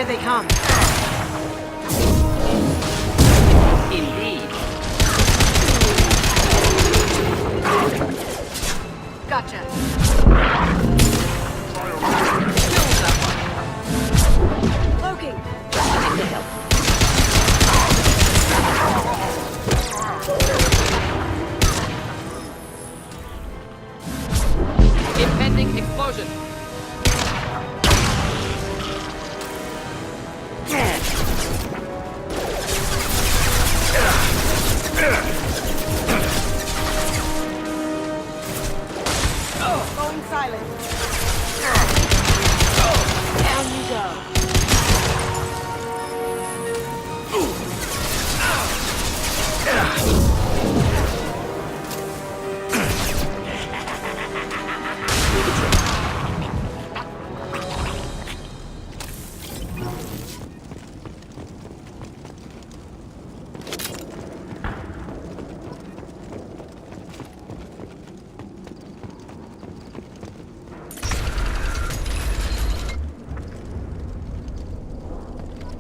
Here they come. Indeed. Gotcha. Cloaking. Impending explosion. Going silent. Down you go.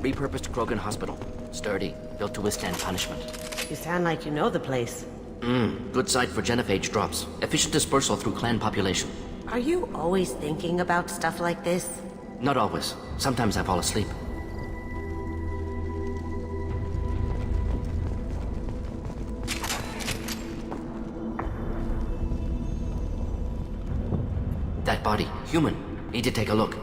Repurposed Krogan hospital. Sturdy, built to withstand punishment. You sound like you know the place. Good site for genophage drops. Efficient dispersal through clan population. Are you always thinking about stuff like this? Not always. Sometimes I fall asleep. That body, human. Need to take a look.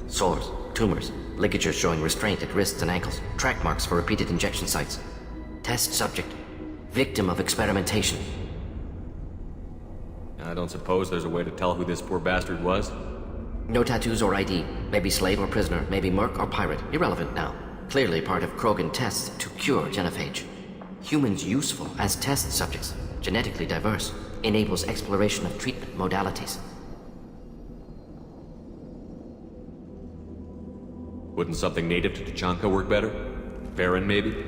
Sores, tumors, ligatures showing restraint at wrists and ankles, track marks for repeated injection sites. Test subject, victim of experimentation. I don't suppose there's a way to tell who this poor bastard was? No tattoos or ID. Maybe slave or prisoner, maybe merc or pirate. Irrelevant now. Clearly part of Krogan tests to cure genophage. Humans useful as test subjects, genetically diverse, enables exploration of treatment modalities. Wouldn't something native to Tuchanka work better? Varen, maybe?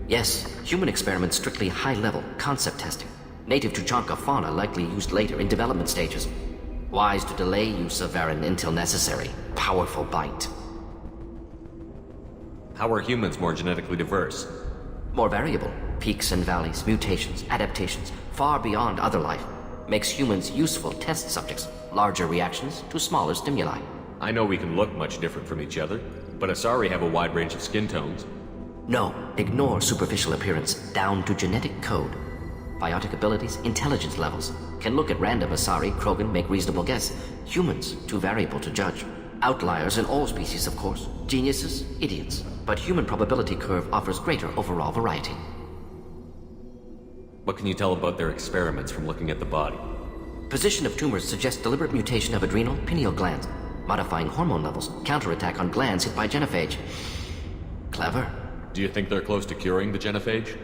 Yes, human experiments strictly high-level, concept testing. Native Tuchanka fauna likely used later in development stages. Wise to delay use of Varen until necessary. Powerful bite. How are humans more genetically diverse? More variable. Peaks and valleys, mutations, adaptations, far beyond other life. Makes humans useful test subjects. Larger reactions to smaller stimuli. I know we can look much different from each other, but Asari have a wide range of skin tones. No, ignore superficial appearance, down to genetic code. Biotic abilities, intelligence levels. Can look at random Asari, Krogan, make reasonable guess. Humans, too variable to judge. Outliers in all species, of course. Geniuses, idiots. But human probability curve offers greater overall variety. What can you tell about their experiments from looking at the body? Position of tumors suggests deliberate mutation of adrenal, pineal glands. Modifying hormone levels, counterattack on glands hit by genophage. Clever. Do you think they're close to curing the genophage?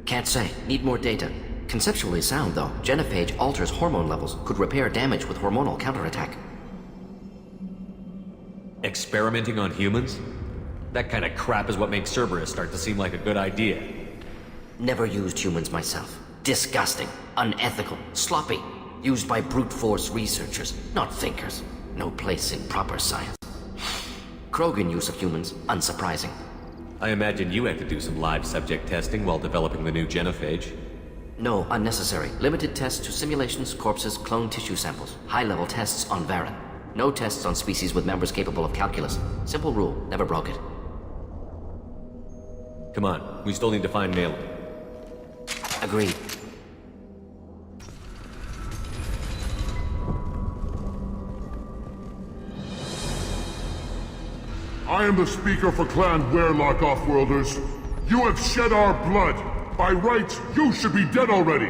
Can't say. Need more data. Conceptually sound, though. Genophage alters hormone levels, could repair damage with hormonal counterattack. Experimenting on humans? That kind of crap is what makes Cerberus start to seem like a good idea. Never used humans myself. Disgusting, unethical, sloppy. Used by brute force researchers, not thinkers. No place in proper science. Krogan use of humans, unsurprising. I imagine you had to do some live subject testing while developing the new genophage. No, unnecessary. Limited tests to simulations, corpses, cloned tissue samples. High-level tests on Varen. No tests on species with members capable of calculus. Simple rule, never broke it. Come on, we still need to find Malin. Agreed. I am the speaker for Clan Werlock, Offworlders. You have shed our blood. By rights, you should be dead already.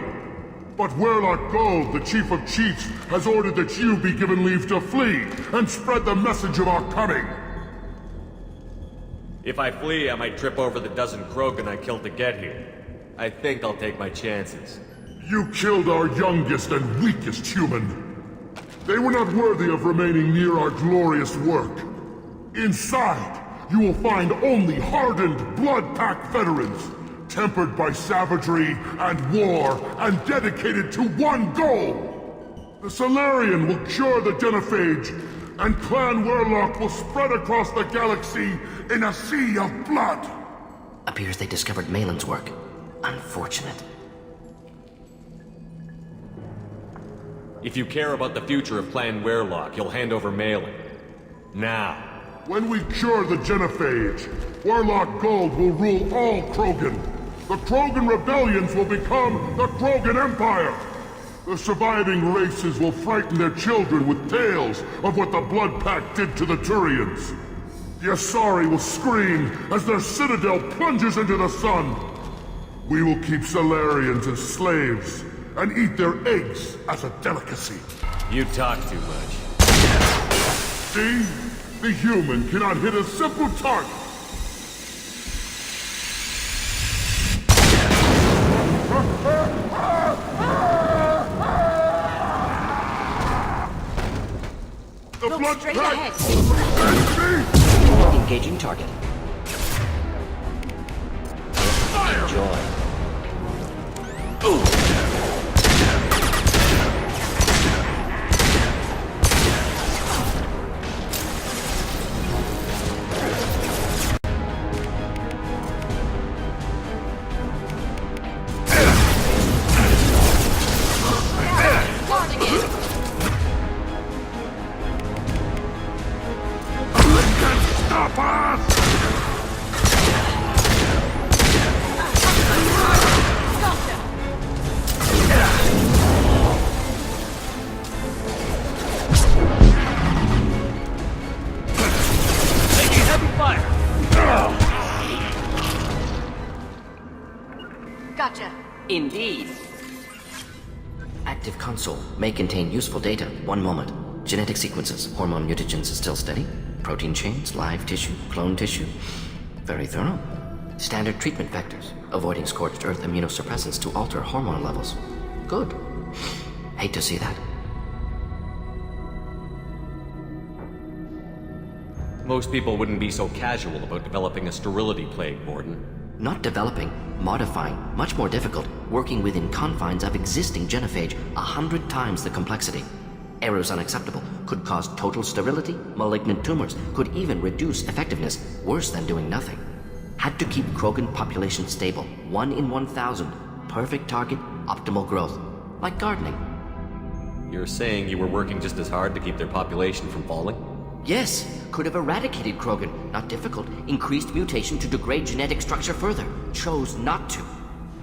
But Werlock Gold, the Chief of Chiefs, has ordered that you be given leave to flee and spread the message of our coming. If I flee, I might trip over the dozen Krogan I killed to get here. I think I'll take my chances. You killed our youngest and weakest human. They were not worthy of remaining near our glorious work. Inside, you will find only hardened, blood-packed veterans, tempered by savagery and war, and dedicated to one goal. The Salarian will cure the genophage, and Clan Warlock will spread across the galaxy in a sea of blood! Appears they discovered Malin's work. Unfortunate. If you care about the future of Clan Warlock, you'll hand over Malin. Now. When we cure the Genophage, Warlock Gold will rule all Krogan. The Krogan rebellions will become the Krogan Empire! The surviving races will frighten their children with tales of what the Blood Pact did to the Turians. The Asari will scream as their citadel plunges into the sun. We will keep Salarians as slaves and eat their eggs as a delicacy. You talk too much. See? The human cannot hit a simple target. The Look Blood straight Pact! ahead. Engaging target. Enjoy. Stop us! Taking heavy fire! Gotcha. Indeed. Active console may contain useful data. One moment. Genetic sequences, hormone mutagens still steady. Protein chains, live tissue, clone tissue. Very thorough. Standard treatment vectors, avoiding scorched earth immunosuppressants to alter hormone levels. Good. Hate to see that. Most people wouldn't be so casual about developing a sterility plague, Mordin. Not developing, modifying, much more difficult, working within confines of existing genophage, 100 times the complexity. Errors unacceptable, could cause total sterility, malignant tumors, could even reduce effectiveness, worse than doing nothing. Had to keep Krogan population stable, 1 in 1,000, perfect target, optimal growth, like gardening. You're saying you were working just as hard to keep their population from falling? Yes, could have eradicated Krogan, not difficult, increased mutation to degrade genetic structure further, chose not to.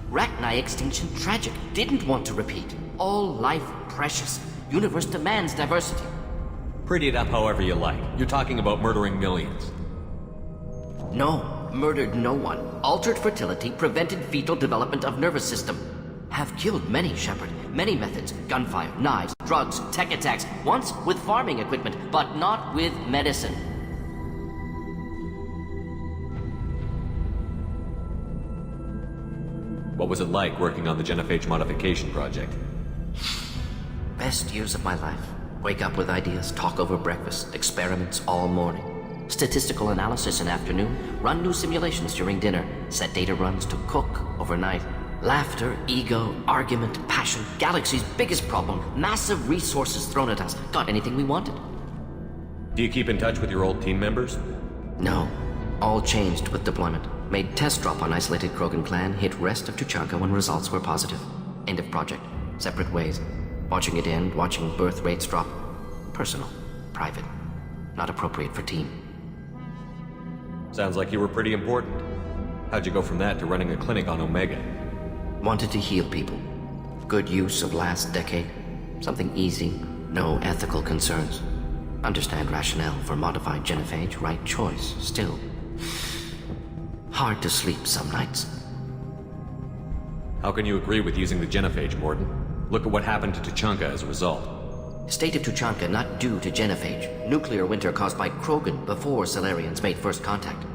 Rachni extinction tragic, didn't want to repeat. All life precious, universe demands diversity. Pretty it up however you like. You're talking about murdering millions. No, murdered no one. Altered fertility, prevented fetal development of nervous system. Have killed many, Shepard. Many methods. Gunfire, knives, drugs, tech attacks. Once with farming equipment, but not with medicine. What was it like working on the Genophage modification project? Best years of my life. Wake up with ideas, talk over breakfast, experiments all morning. Statistical analysis in afternoon, run new simulations during dinner, set data runs to cook overnight. Laughter, ego, argument, passion, galaxy's biggest problem, massive resources thrown at us. Got anything we wanted. Do you keep in touch with your old team members? No. All changed with deployment. Made test drop on isolated Krogan clan, hit rest of Tuchanka when results were positive. End of project. Separate ways. Watching it end, watching birth rates drop. Personal. Private. Not appropriate for team. Sounds like you were pretty important. How'd you go from that to running a clinic on Omega? Wanted to heal people. Good use of last decade. Something easy. No ethical concerns. Understand rationale for modified genophage. Right choice. Still. Hard to sleep some nights. How can you agree with using the Genophage, Mordin? Look at what happened to Tuchanka as a result. State of Tuchanka not due to genophage. Nuclear winter caused by Krogan before Salarians made first contact.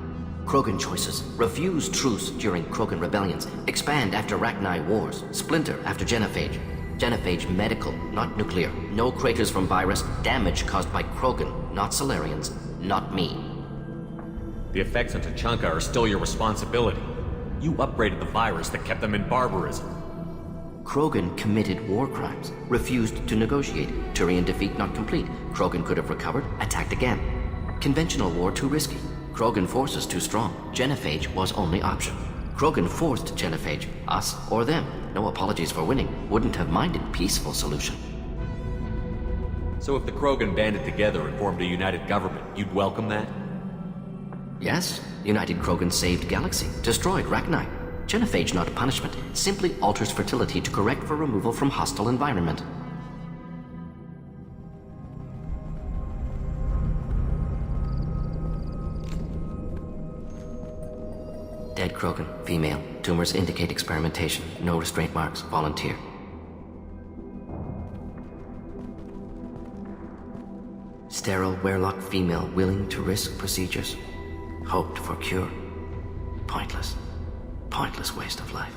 Krogan choices. Refuse truce during Krogan rebellions. Expand after Rachni wars. Splinter after genophage. Genophage medical, not nuclear. No craters from virus. Damage caused by Krogan, not Salarians. Not me. The effects on Tuchanka are still your responsibility. You upgraded the virus that kept them in barbarism. Krogan committed war crimes, refused to negotiate. Turian defeat not complete. Krogan could have recovered, attacked again. Conventional war too risky. Krogan forces too strong. Genophage was only option. Krogan forced Genophage, us or them. No apologies for winning. Wouldn't have minded peaceful solution. So if the Krogan banded together and formed a united government, you'd welcome that? Yes, United Krogan saved Galaxy, destroyed Rachni. Genophage not punishment, simply alters fertility to correct for removal from hostile environment. Dead Krogan, female. Tumors indicate experimentation. No restraint marks. Volunteer. Sterile Werelock female willing to risk procedures. Hoped for cure. Pointless. Pointless waste of life.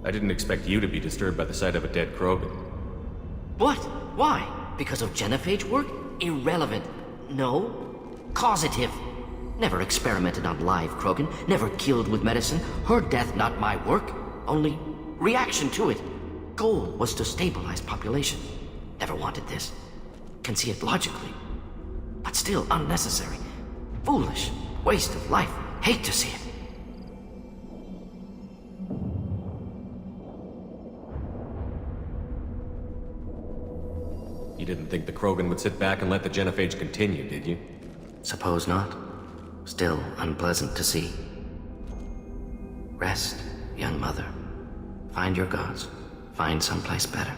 I didn't expect you to be disturbed by the sight of a dead Krogan. What? Why? Because of Genophage work? Irrelevant. No. Causative. Never experimented on live Krogan. Never killed with medicine. Her death not my work. Only reaction to it. Goal was to stabilize population. Never wanted this. Can see it logically. But still unnecessary. Foolish. Waste of life. Hate to see it. You didn't think the Krogan would sit back and let the Genophage continue, did you? Suppose not. Still unpleasant to see. Rest, young mother. Find your gods. Find someplace better.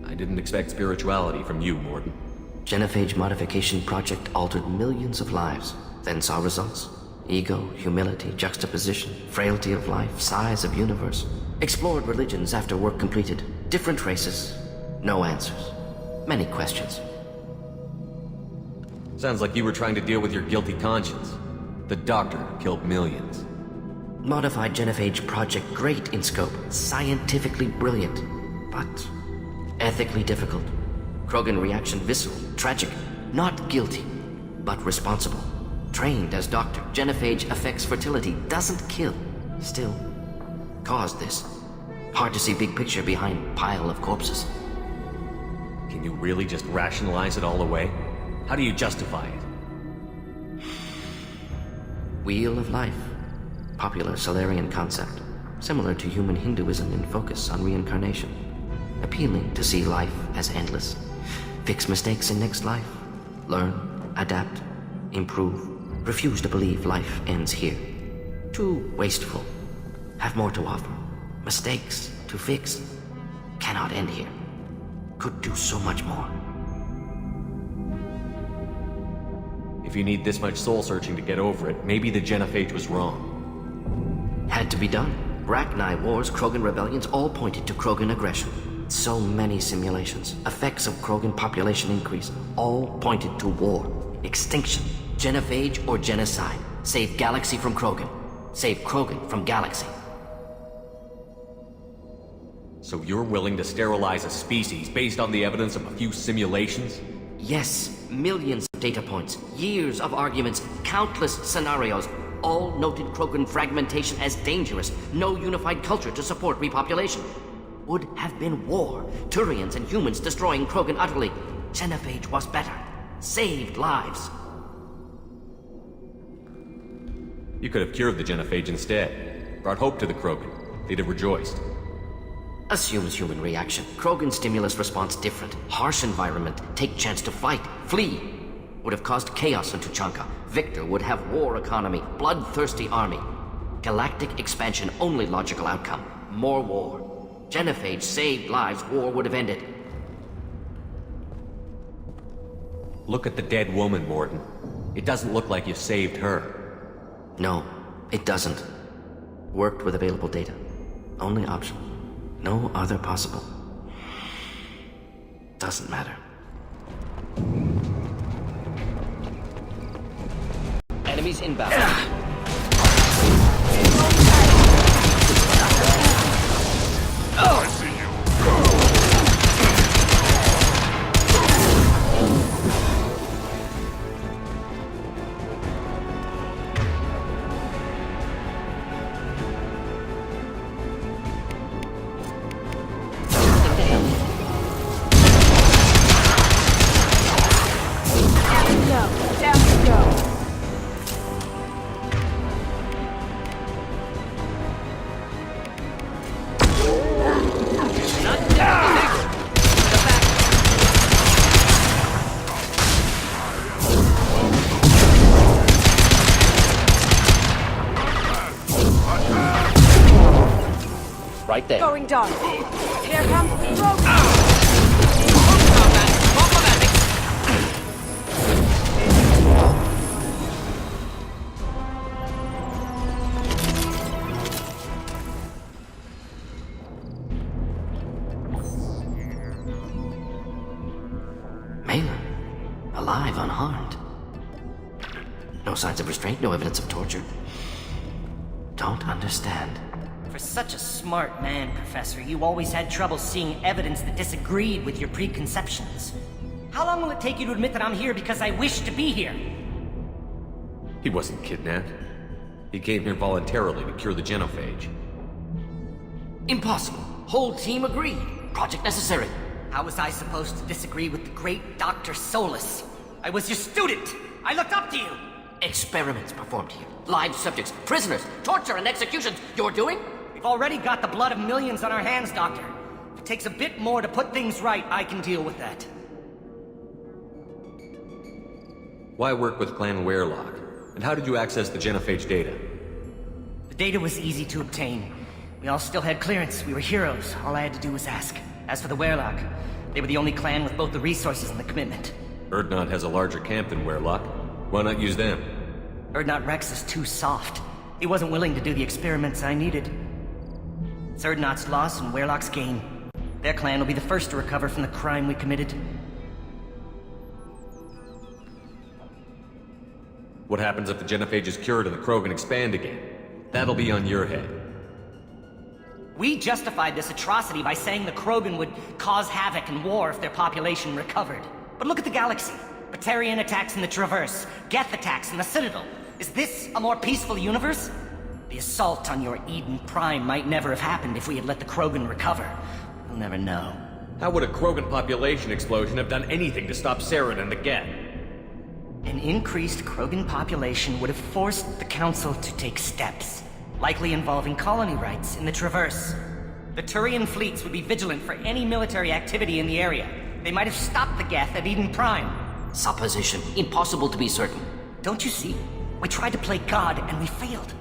I didn't expect spirituality from you, Mordin. Genophage modification project altered millions of lives, then saw results. Ego, humility, juxtaposition, frailty of life, size of universe. Explored religions after work completed. Different races. No answers. Many questions. Sounds like you were trying to deal with your guilty conscience. The doctor killed millions. Modified Genophage project great in scope. Scientifically brilliant. But ethically difficult. Krogan reaction visceral, tragic. Not guilty, but responsible. Trained as doctor, Genophage affects fertility, doesn't kill. Still, caused this. Hard to see big picture behind pile of corpses. Can you really just rationalize it all away? How do you justify it? Wheel of life. Popular Salarian concept. Similar to human Hinduism in focus on reincarnation. Appealing to see life as endless. Fix mistakes in next life. Learn, adapt, improve. Refuse to believe life ends here. Too wasteful. Have more to offer. Mistakes to fix. Cannot end here. Could do so much more. If you need this much soul-searching to get over it, maybe the Genophage was wrong. Had to be done. Rachni wars, Krogan rebellions, all pointed to Krogan aggression. So many simulations. Effects of Krogan population increase. All pointed to war. Extinction. Genophage or genocide. Save Galaxy from Krogan. Save Krogan from Galaxy. So you're willing to sterilize a species based on the evidence of a few simulations? Yes. Millions of data points. Years of arguments. Countless scenarios. All noted Krogan fragmentation as dangerous. No unified culture to support repopulation. Would have been war. Turians and humans destroying Krogan utterly. Genophage was better. Saved lives. You could have cured the Genophage instead. Brought hope to the Krogan. They'd have rejoiced. Assumes human reaction. Krogan stimulus response different. Harsh environment. Take chance to fight. Flee. Would have caused chaos in Tuchanka. Victor would have war economy. Bloodthirsty army. Galactic expansion only logical outcome. More war. Genophage saved lives. War would have ended. Look at the dead woman, Mordin. It doesn't look like you saved her. No, it doesn't. Worked with available data. Only option. No other possible. Doesn't matter. Enemies inbound. I see you. right there. Going dark. Here comes Krogan. Malin, alive, unharmed. No signs of restraint, no evidence of torture. Don't understand. For such a smart man, Professor, you always had trouble seeing evidence that disagreed with your preconceptions. How long will it take you to admit that I'm here because I wish to be here? He wasn't kidnapped. He came here voluntarily to cure the Genophage. Impossible. Whole team agreed. Project necessary. How was I supposed to disagree with the great Dr. Solus? I was your student! I looked up to you! Experiments performed here. Live subjects, prisoners, torture and executions. You're doing? We've already got the blood of millions on our hands, Doctor. If it takes a bit more to put things right, I can deal with that. Why work with Clan Werelock? And how did you access the Genophage data? The data was easy to obtain. We all still had clearance. We were heroes. All I had to do was ask. As for the Werelock, they were the only clan with both the resources and the commitment. Urdnot has a larger camp than Werelock. Why not use them? Urdnot Rex is too soft. He wasn't willing to do the experiments I needed. It's Urdnot's loss and Werelock's gain. Their clan will be the first to recover from the crime we committed. What happens if the Genophage is cured and the Krogan expand again? That'll be on your head. We justified this atrocity by saying the Krogan would cause havoc and war if their population recovered. But look at the galaxy. Batarian attacks in the Traverse, Geth attacks in the Citadel. Is this a more peaceful universe? The assault on your Eden Prime might never have happened if we had let the Krogan recover. We'll never know. How would a Krogan population explosion have done anything to stop Saren and the Geth? An increased Krogan population would have forced the Council to take steps, likely involving colony rights in the Traverse. The Turian fleets would be vigilant for any military activity in the area. They might have stopped the Geth at Eden Prime. Supposition. Impossible to be certain. Don't you see? We tried to play God and we failed.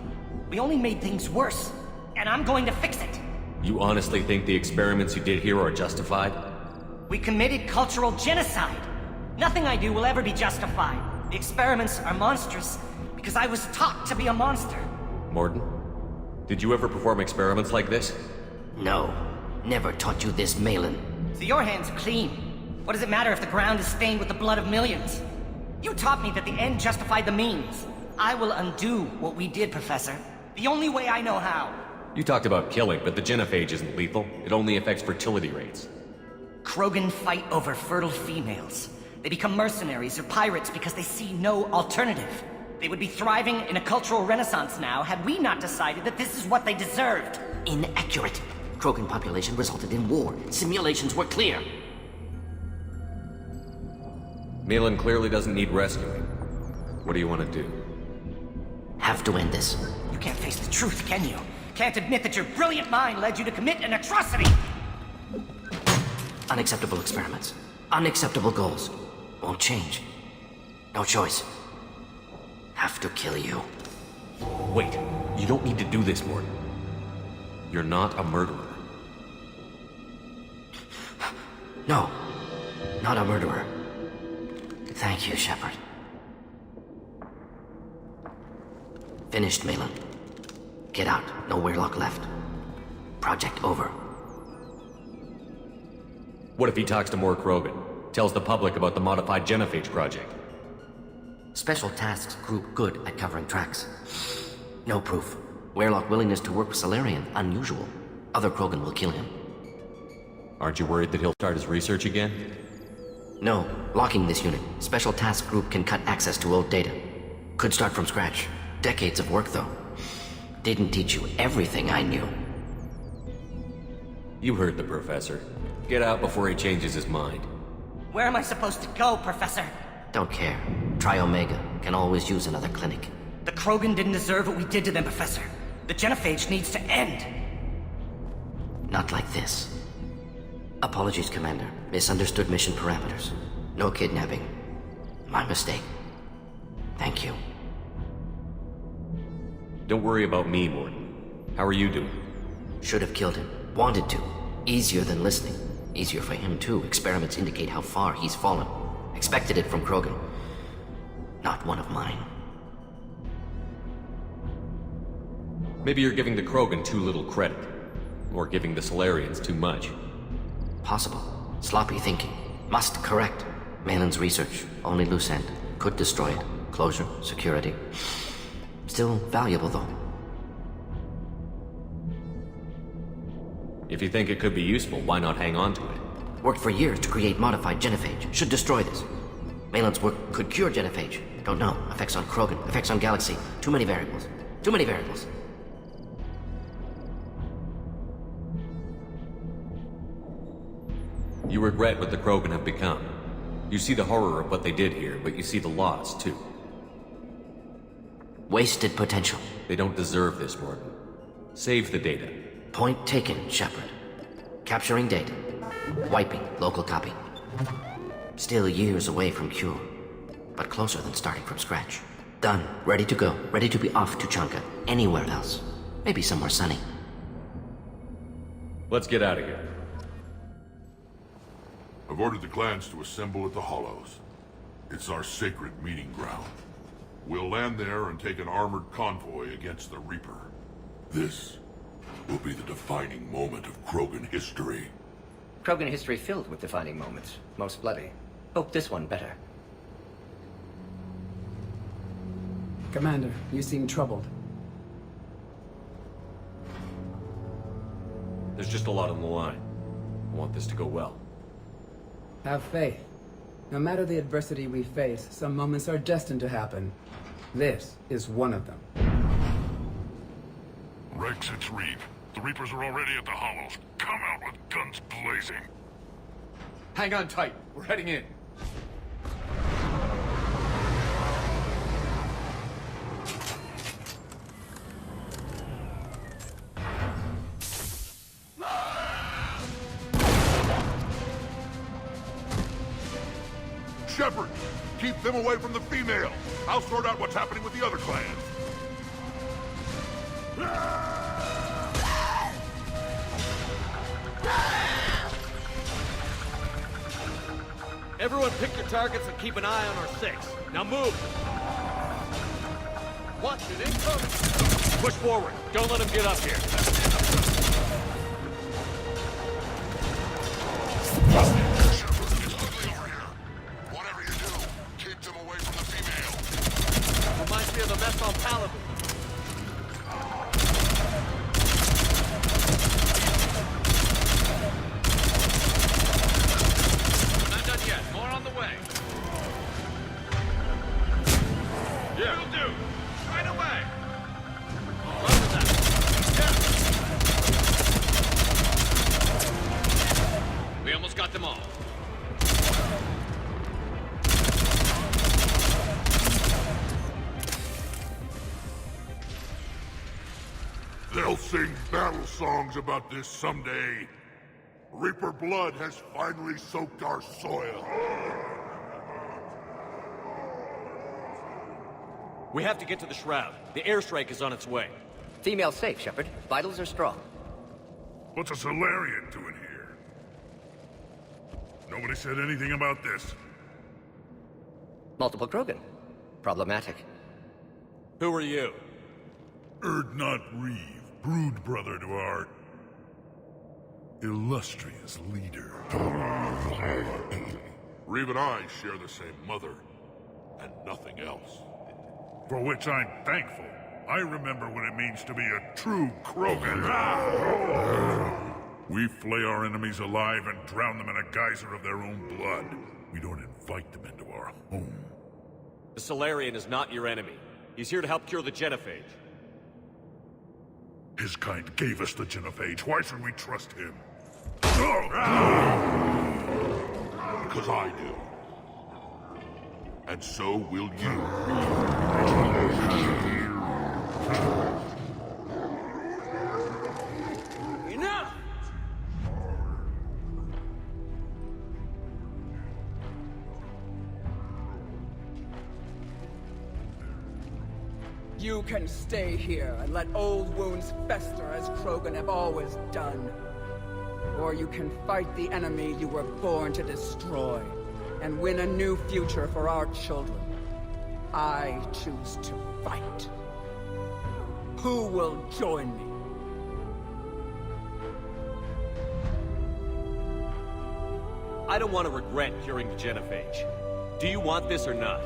We only made things worse. And I'm going to fix it. You honestly think the experiments you did here are justified? We committed cultural genocide. Nothing I do will ever be justified. The experiments are monstrous because I was taught to be a monster. Mordin, did you ever perform experiments like this? No. Never taught you this, Malin. So your hands are clean. What does it matter if the ground is stained with the blood of millions? You taught me that the end justified the means. I will undo what we did, Professor. The only way I know how. You talked about killing, but the Genophage isn't lethal. It only affects fertility rates. Krogan fight over fertile females. They become mercenaries or pirates because they see no alternative. They would be thriving in a cultural renaissance now had we not decided that this is what they deserved. Inaccurate. Krogan population resulted in war. Simulations were clear. Malin clearly doesn't need rescuing. What do you want to do? Have to end this. You can't face the truth, can you? Can't admit that your brilliant mind led you to commit an atrocity! Unacceptable experiments. Unacceptable goals. Won't change. No choice. Have to kill you. Wait, you don't need to do this, Mordin. You're not a murderer. No. Not a murderer. Thank you, Shepard. Finished, Malin. Get out. No Werelock left. Project over. What if he talks to more Krogan? Tells the public about the modified Genophage project? Special Tasks Group good at covering tracks. No proof. Werelock willingness to work with Salarian, unusual. Other Krogan will kill him. Aren't you worried that he'll start his research again? No. Locking this unit. Special Task Group can cut access to old data. Could start from scratch. Decades of work, though. Didn't teach you everything I knew. You heard the professor. Get out before he changes his mind. Where am I supposed to go, Professor? Don't care. Try Omega. Can always use another clinic. The Krogan didn't deserve what we did to them, Professor. The Genophage needs to end. Not like this. Apologies, Commander. Misunderstood mission parameters. No kidnapping. My mistake. Thank you. Don't worry about me, Mordin. How are you doing? Should have killed him. Wanted to. Easier than listening. Easier for him, too. Experiments indicate how far he's fallen. Expected it from Krogan. Not one of mine. Maybe you're giving the Krogan too little credit. Or giving the Salarians too much. Possible. Sloppy thinking. Must correct. Malin's research. Only loose end. Could destroy it. Closure. Security. Still valuable, though. If you think it could be useful, why not hang on to it? Worked for years to create modified Genophage. Should destroy this. Malin's work could cure Genophage. Don't know. Effects on Krogan. Effects on Galaxy. Too many variables. Too many variables. You regret what the Krogan have become. You see the horror of what they did here, but you see the loss, too. Wasted potential. They don't deserve this, Mordin. Save the data. Point taken, Shepard. Capturing data. Wiping local copy. Still years away from cure, but closer than starting from scratch. Done. Ready to go. Ready to be off to Chanka. Anywhere else. Maybe somewhere sunny. Let's get out of here. I've ordered the clans to assemble at the Hollows. It's our sacred meeting ground. We'll land there and take an armored convoy against the Reaper. This will be the defining moment of Krogan history. Krogan history filled with defining moments. Most bloody. Hope this one better. Commander, you seem troubled. There's just a lot on the line. I want this to go well. Have faith. No matter the adversity we face, some moments are destined to happen. This is one of them. Rex, it's Reeve. The Reapers are already at the Hollows. Come out with guns blazing. Hang on tight. We're heading in. Shepard, keep them away from the female. I'll sort out what's happening with the other clans. Everyone pick your targets and keep an eye on our 6. Now move! Watch it, incoming! Push forward. Don't let him get up here. Whatever you do, keep them away from the female. Reminds me of the mess on Paladin. We're not done yet. More on the way. Yeah. Will do. Right away. Run with that. Yeah. We almost got them all. They'll sing battle songs about this someday. Reaper blood has finally soaked our soil. We have to get to the Shroud. The airstrike is on its way. Female safe, Shepard. Vitals are strong. What's a Salarian doing here? Nobody said anything about this. Multiple Krogan. Problematic. Who are you? Erdnot Reeve, brood brother to our illustrious leader. Reeve and I share the same mother, and nothing else. For which I'm thankful. I remember what it means to be a true Krogan. We flay our enemies alive and drown them in a geyser of their own blood. We don't invite them into our home. The Salarian is not your enemy. He's here to help cure the Genophage. His kind gave us the Genophage. Why should we trust him? Because I do. And so will you. Enough! You can stay here and let old wounds fester as Krogan have always done. Or you can fight the enemy you were born to destroy, and win a new future for our children. I choose to fight. Who will join me? I don't want to regret curing the Genophage. Do you want this or not?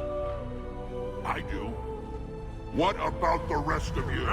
I do. What about the rest of you?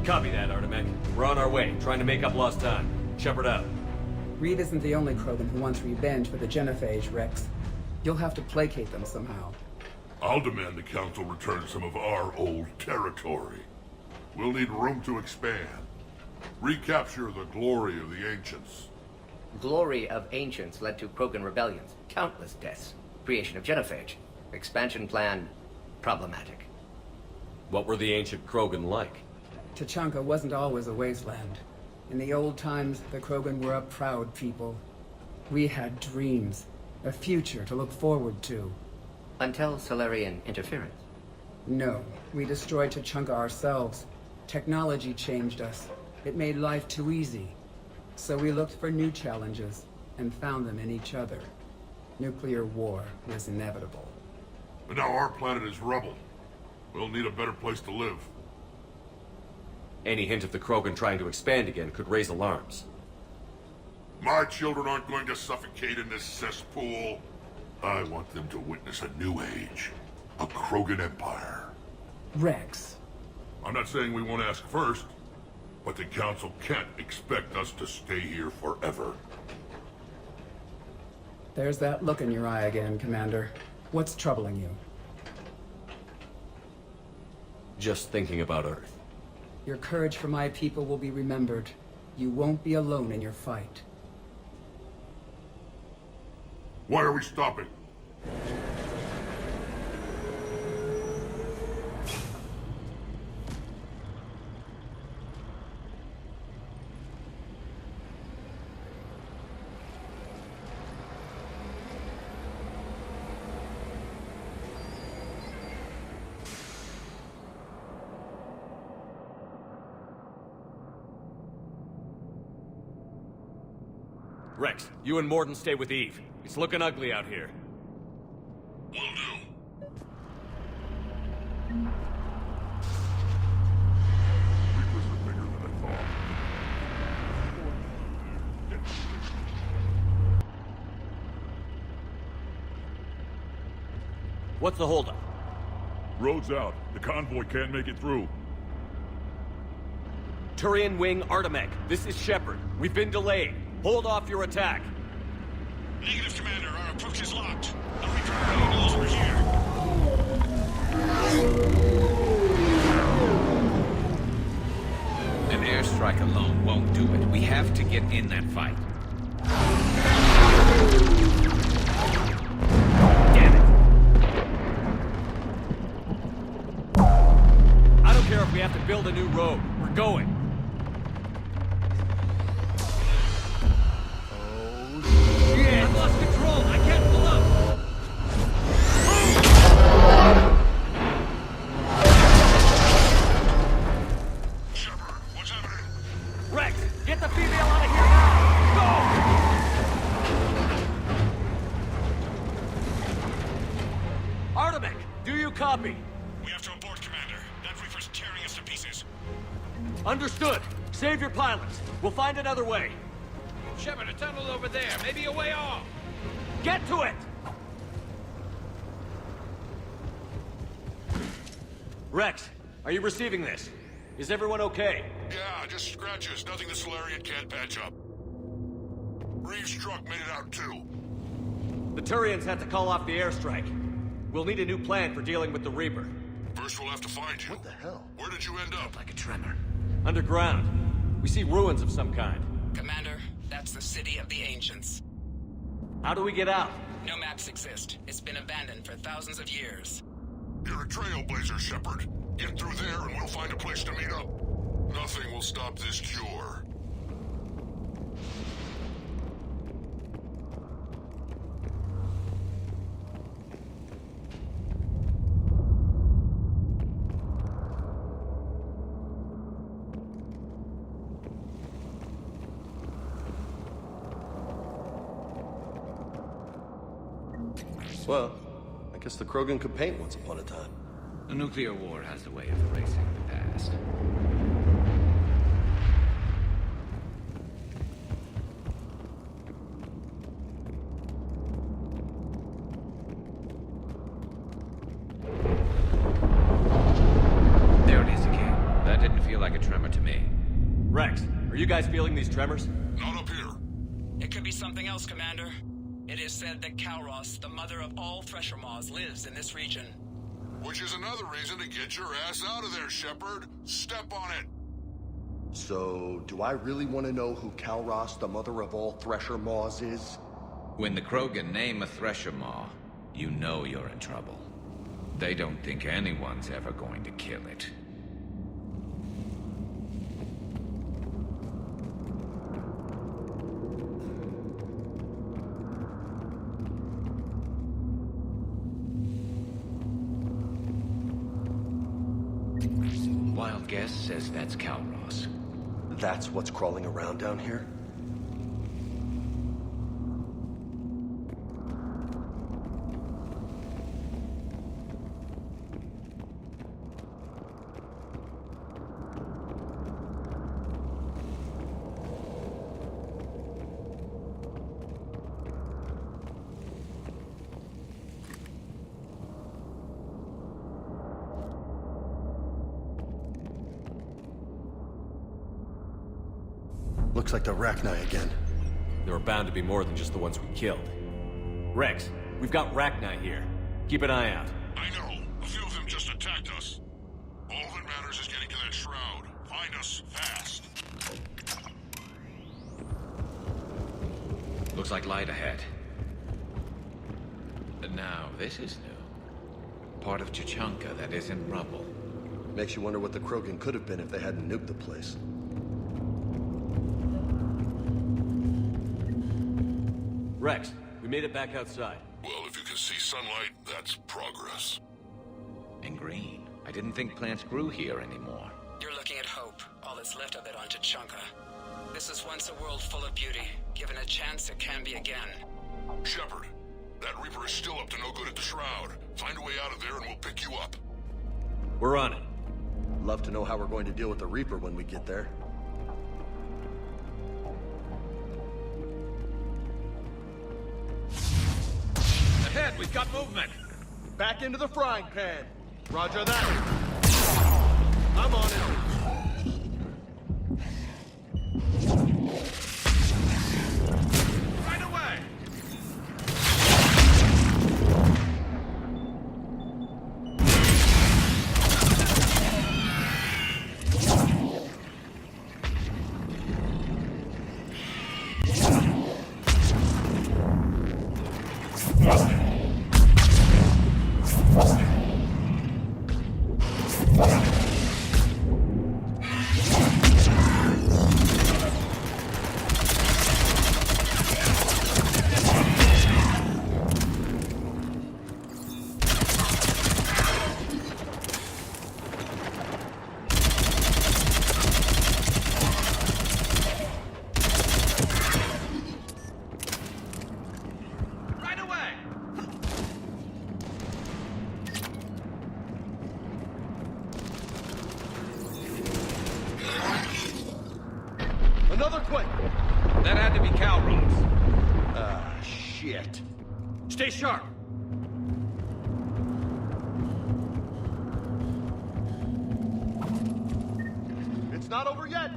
Copy that, Artemec. We're on our way, trying to make up lost time. Shepard out. Reed isn't the only Krogan who wants revenge for the Genophage, Rex. You'll have to placate them somehow. I'll demand the Council return some of our old territory. We'll need room to expand. Recapture the glory of the Ancients. Glory of Ancients led to Krogan rebellions, countless deaths, creation of Genophage. Expansion plan, problematic. What were the ancient Krogan like? Tachanka wasn't always a wasteland. In the old times, the Krogan were a proud people. We had dreams, a future to look forward to. Until Salarian interference. No, we destroyed Tachanka ourselves. Technology changed us. It made life too easy. So we looked for new challenges, and found them in each other. Nuclear war was inevitable. But now our planet is rubble. We'll need a better place to live. Any hint of the Krogan trying to expand again could raise alarms. My children aren't going to suffocate in this cesspool. I want them to witness a new age. A Krogan empire. Rex. I'm not saying we won't ask first, but the Council can't expect us to stay here forever. There's that look in your eye again, Commander. What's troubling you? Just thinking about Earth. Your courage for my people will be remembered. You won't be alone in your fight. Why are we stopping? Rex, you and Mordin stay with Eve. It's looking ugly out here. Will do. Reapers are bigger than I thought. What's the holdup? Road's out. The convoy can't make it through. Turian Wing Artemec, this is Shepard. We've been delayed. Hold off your attack. Negative, Commander. Our approach is locked. The Reaper already knows we're here. An airstrike alone won't do it. We have to get in that fight. Damn it! I don't care if we have to build a new road. We're going. I've lost control! I can't pull up! Shepard, what's happening? Rex, get the female out of here now! Go! Artemec, do you copy? We have to abort, Commander. That Reaper's tearing us to pieces. Understood. Save your pilots. We'll find another way. Shepard, a tunnel over there. Maybe a way off. Get to it! Rex, are you receiving this? Is everyone okay? Yeah, just scratches. Nothing the Salarian can't patch up. Reeves' truck made it out too. The Turians had to call off the airstrike. We'll need a new plan for dealing with the Reaper. First we'll have to find you. What the hell? Where did you end up? Like a tremor. Underground. We see ruins of some kind. Commander, that's the city of the Ancients. How do we get out? No maps exist. It's been abandoned for thousands of years. You're a trailblazer, Shepard. Get through there and we'll find a place to meet up. Nothing will stop this cure. Well, I guess the Krogan could paint once upon a time. A nuclear war has a way of erasing the past. There it is again. That didn't feel like a tremor to me. Rex, are you guys feeling these tremors? Not up here. It could be something else, Commander. It is said that Kalros, the mother of all Thresher Maws, lives in this region. Which is another reason to get your ass out of there, Shepard. Step on it. So, do I really want to know who Kalros, the mother of all Thresher Maws, is? When the Krogan name a Thresher Maw, you know you're in trouble. They don't think anyone's ever going to kill it. Wild guess says that's Kalros. That's what's crawling around down here? Looks like the Rachni again. There are bound to be more than just the ones we killed. Rex, we've got Rachni here. Keep an eye out. I know. A few of them just attacked us. All that matters is getting to that shroud. Find us fast. Looks like light ahead. Now, this is new. Part of Chichanka that is in rubble. Makes you wonder what the Krogan could have been if they hadn't nuked the place. Rex, we made it back outside. Well, if you can see sunlight, that's progress. And green. I didn't think plants grew here anymore. You're looking at hope, all that's left of it on Chichanka. This is once a world full of beauty. Given a chance, it can be again. Shepard, that Reaper is still up to no good at the shroud. Find a way out of there and we'll pick you up. We're on it. Love to know how we're going to deal with the Reaper when we get there. Ahead, we've got movement. Back into the frying pan. Roger that. I'm on it. Right away! Another quake! That had to be Kalros. Ah, shit. Stay sharp. It's not over yet!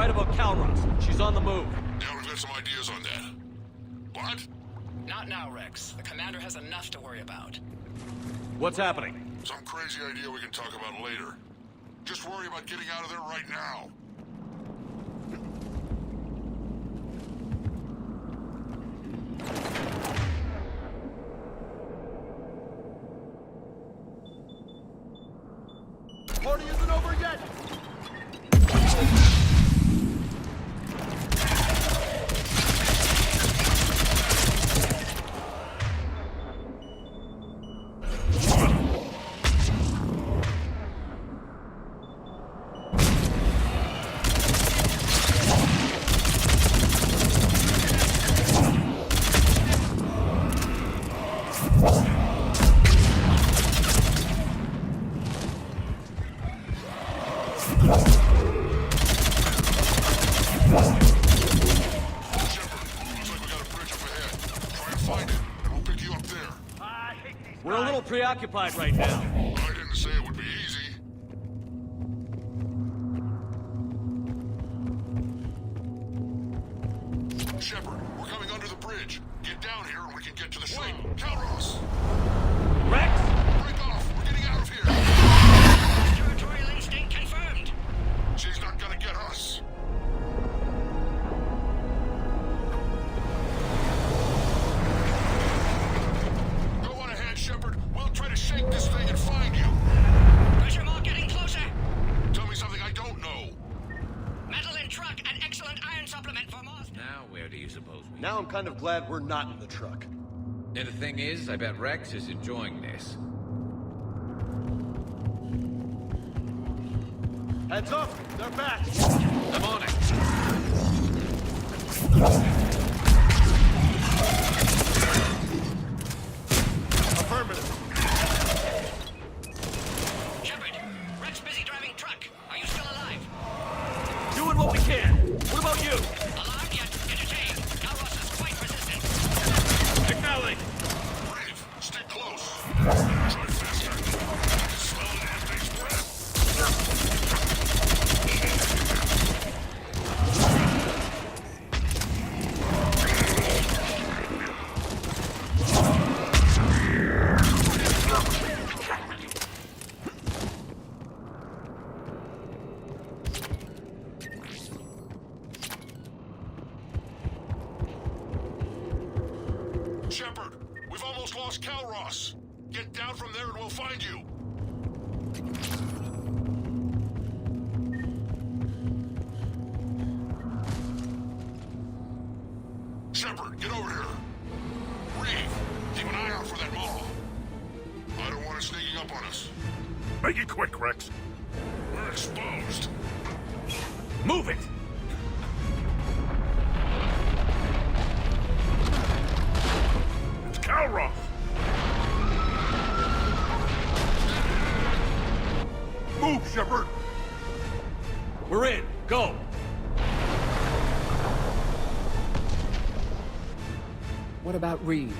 right about Calros. She's on the move. Yeah, we've got some ideas on that. What? Not now, Rex. The commander has enough to worry about. What's happening? Some crazy idea we can talk about later. Just worry about getting out of there right now. Party isn't over yet! We're a little preoccupied right now. I didn't say it would be easy. Shepard, we're coming under the bridge. Get down here and we can get to the ship. Calros! Rex? Break off! We're getting out of here! Territorial instinct confirmed. She's not gonna get us. Go on ahead, Shepard. We'll try to shake this thing and find you. Pressure mall getting closer. Tell me something I don't know. Metal in truck and excellent iron supplement for Moss. Now where do you suppose we... Now I'm kind of glad we're not in the truck. And the thing is, I bet Rex is enjoying this. Heads up! They're back! I'm on it! Affirmative. Shepard, Rex busy driving truck. Are you still alive? Doing what we can. What about you? Alarmed yet entertained. Calros is quite resistant. Acknowledge. Brave, stay close. Try faster. Smell the enemy's breath. Shepard, we've almost lost Calros. Get down from there and we'll find you. Shepard, get over here. Reeve, keep an eye out for that mall. I don't want it sneaking up on us. Make it quick, Rex. We're exposed. Move it! It's Calros. Move, Shepard. We're in. Go! What about Reed?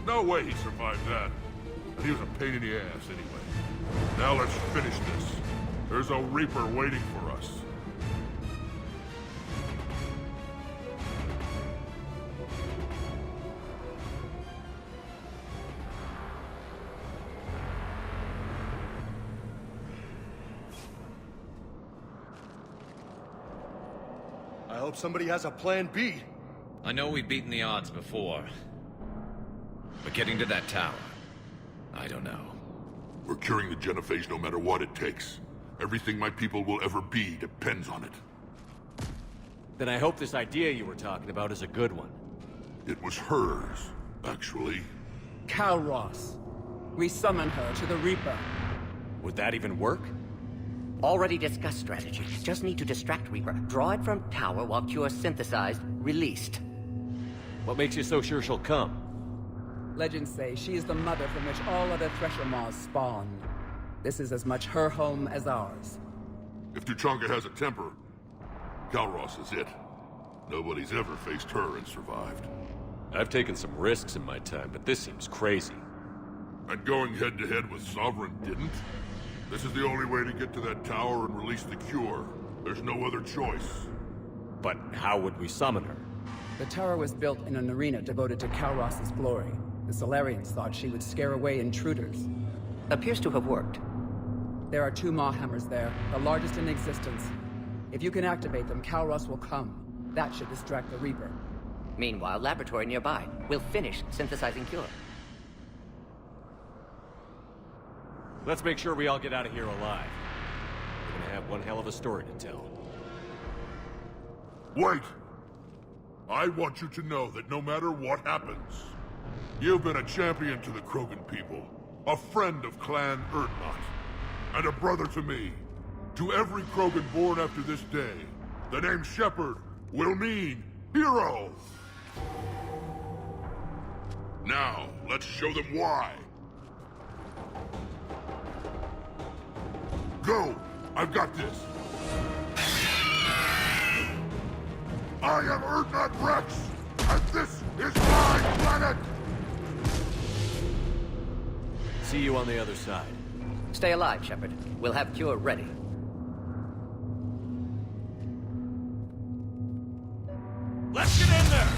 No way he survived that. And he was a pain in the ass anyway. Now let's finish this. There's a Reaper waiting for us. I hope somebody has a plan B. I know we've beaten the odds before. But getting to that tower, I don't know. We're curing the Genophage no matter what it takes. Everything my people will ever be depends on it. Then I hope this idea you were talking about is a good one. It was hers, actually. Calros. We summon her to the Reaper. Would that even work? Already discussed strategy. Just need to distract Reaper. Draw it from tower while cure synthesized, released. What makes you so sure she'll come? Legends say she is the mother from which all other Thresher Maws spawned. This is as much her home as ours. If Tuchanka has a temper, Calros is it. Nobody's ever faced her and survived. I've taken some risks in my time, but this seems crazy. And going head-to-head with Sovereign didn't? This is the only way to get to that tower and release the cure. There's no other choice. But how would we summon her? The tower was built in an arena devoted to Kalros's glory. The Salarians thought she would scare away intruders. Appears to have worked. There are 2 Maw hammers there, the largest in existence. If you can activate them, Kalros will come. That should distract the Reaper. Meanwhile, laboratory nearby. We'll finish synthesizing cure. Let's make sure we all get out of here alive. We're gonna have one hell of a story to tell. Wait! I want you to know that no matter what happens, you've been a champion to the Krogan people, a friend of Clan Erdnot, and a brother to me. To every Krogan born after this day, the name Shepard will mean hero! Now, let's show them why. Go! I've got this! I am Erdnot Rex, and this is my planet! See you on the other side. Stay alive, Shepard. We'll have cure ready. Let's get in there!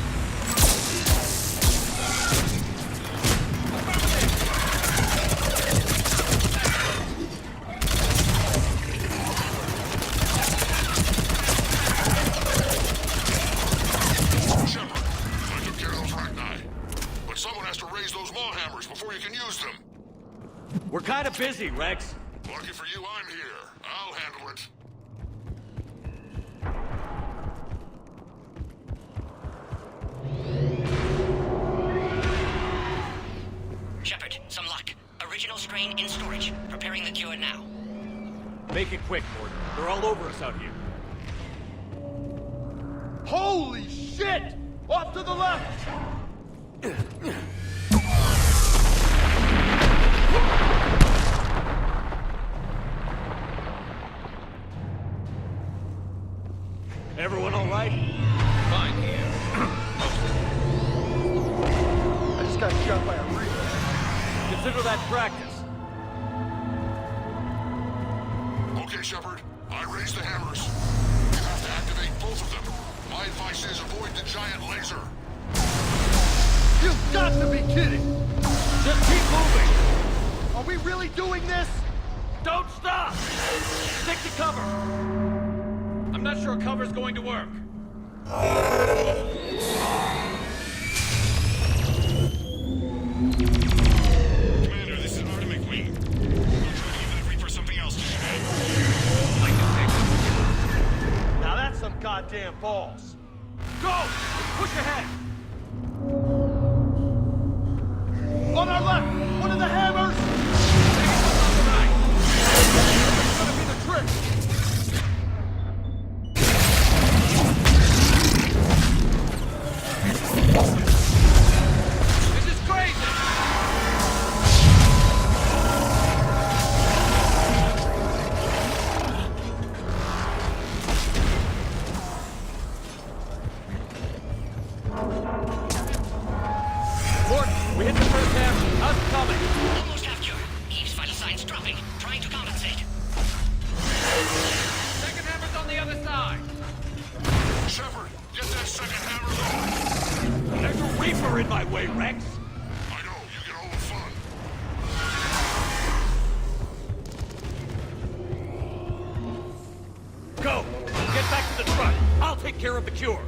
We're kind of busy, Rex. Lucky for you, I'm here. I'll handle it. Shepard, some luck. Original strain in storage. Preparing the cure now. Make it quick, Mordin. They're all over us out here. Holy shit! Off to the left! Everyone all right? Fine here. I just got shot by a Reaper. Consider that practice. Okay, Shepard. I raised the hammers. You have to activate both of them. My advice is avoid the giant laser. You've got to be kidding! Just keep moving! Are we really doing this? Don't stop! Stick to cover! I'm not sure cover's going to work. Commander, this is Artemis Queen. I'm trying to give that Reaper something else to shoot. Now that's some goddamn balls. Go! Push ahead! On our left! One of the hammers! That's gonna be the trick! This is crazy! Mordin, we hit the first hammer. How's it coming? Almost have cure. Eve's vital signs dropping. Trying to compensate. Second hammer's on the other side. Shepard, get that second hammer going. There's a Reaper in my way, Rex. I know, you get all the fun. Go! Get back to the truck. I'll take care of the cure.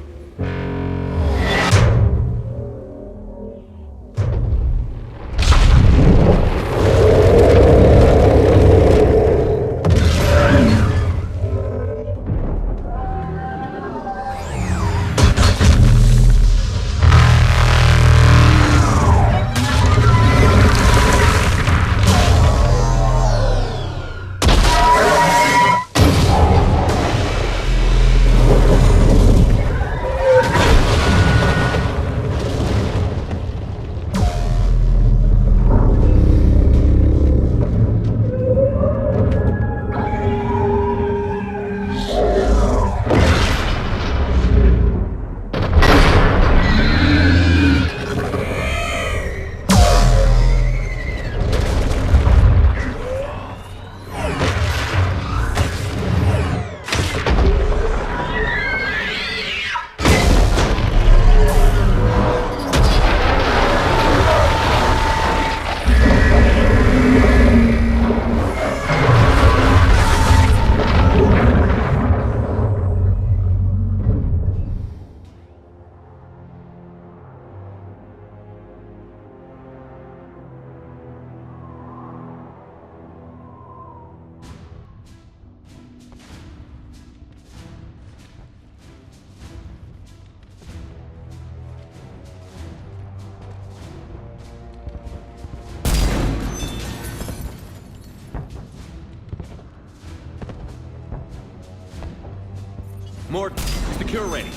Mordin, is the cure ready?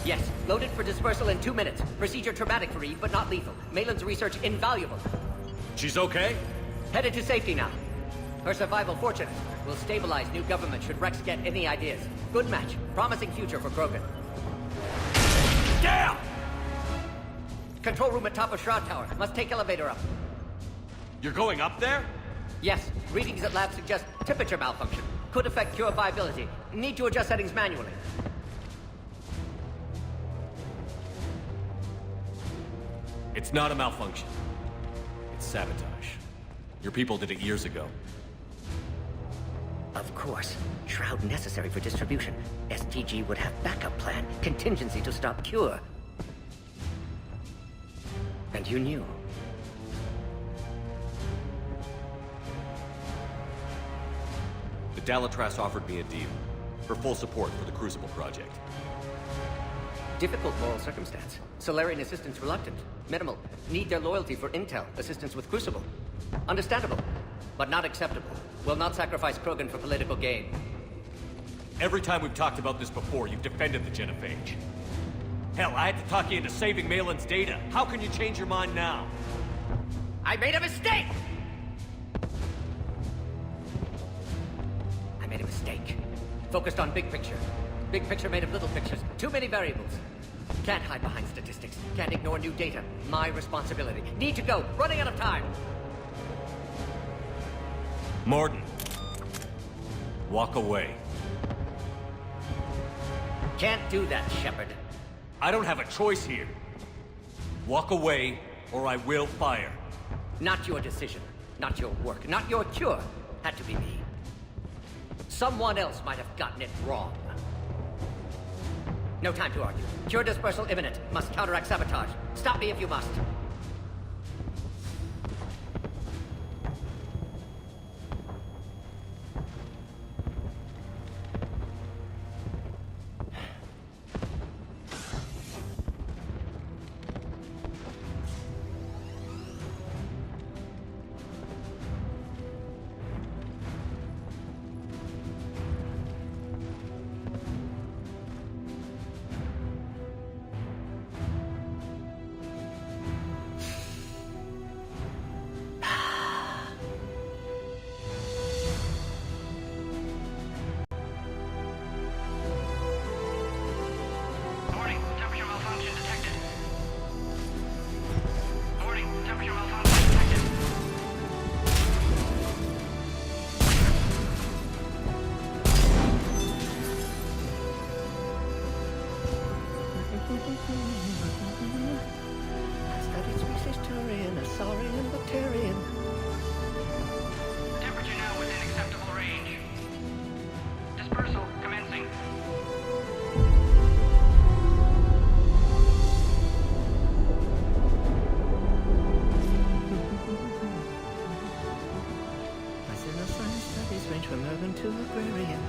Yes, loaded for dispersal in 2 minutes. Procedure traumatic for Eve, but not lethal. Malin's research invaluable. She's okay? Headed to safety now. Her survival fortunate. Will stabilize new government should Rex get any ideas. Good match. Promising future for Krogan. Damn! Control room at top of Shroud Tower. Must take elevator up. You're going up there? Yes, readings at lab suggest temperature malfunction. Could affect cure viability. Need to adjust settings manually. It's not a malfunction. It's sabotage. Your people did it years ago. Of course. Shroud necessary for distribution. STG would have backup plan. Contingency to stop cure. And you knew. The Dalatras offered me a deal. For full support for the Crucible project. Difficult moral circumstance. Salarian assistance reluctant. Minimal. Need their loyalty for intel. Assistance with Crucible. Understandable. But not acceptable. Will not sacrifice Krogan for political gain. Every time we've talked about this before, you've defended the Genophage. Hell, I had to talk you into saving Malin's data. How can you change your mind now? I made a mistake! I made a mistake. Focused on big picture. Big picture made of little pictures. Too many variables. Can't hide behind statistics. Can't ignore new data. My responsibility. Need to go. Running out of time. Mordin. Walk away. Can't do that, Shepard. I don't have a choice here. Walk away, or I will fire. Not your decision. Not your work. Not your cure. Had to be me. Someone else might have gotten it wrong. No time to argue. Cure dispersal imminent. Must counteract sabotage. Stop me if you must. Temperature now within acceptable range. Dispersal commencing. Science studies range from urban to agrarian.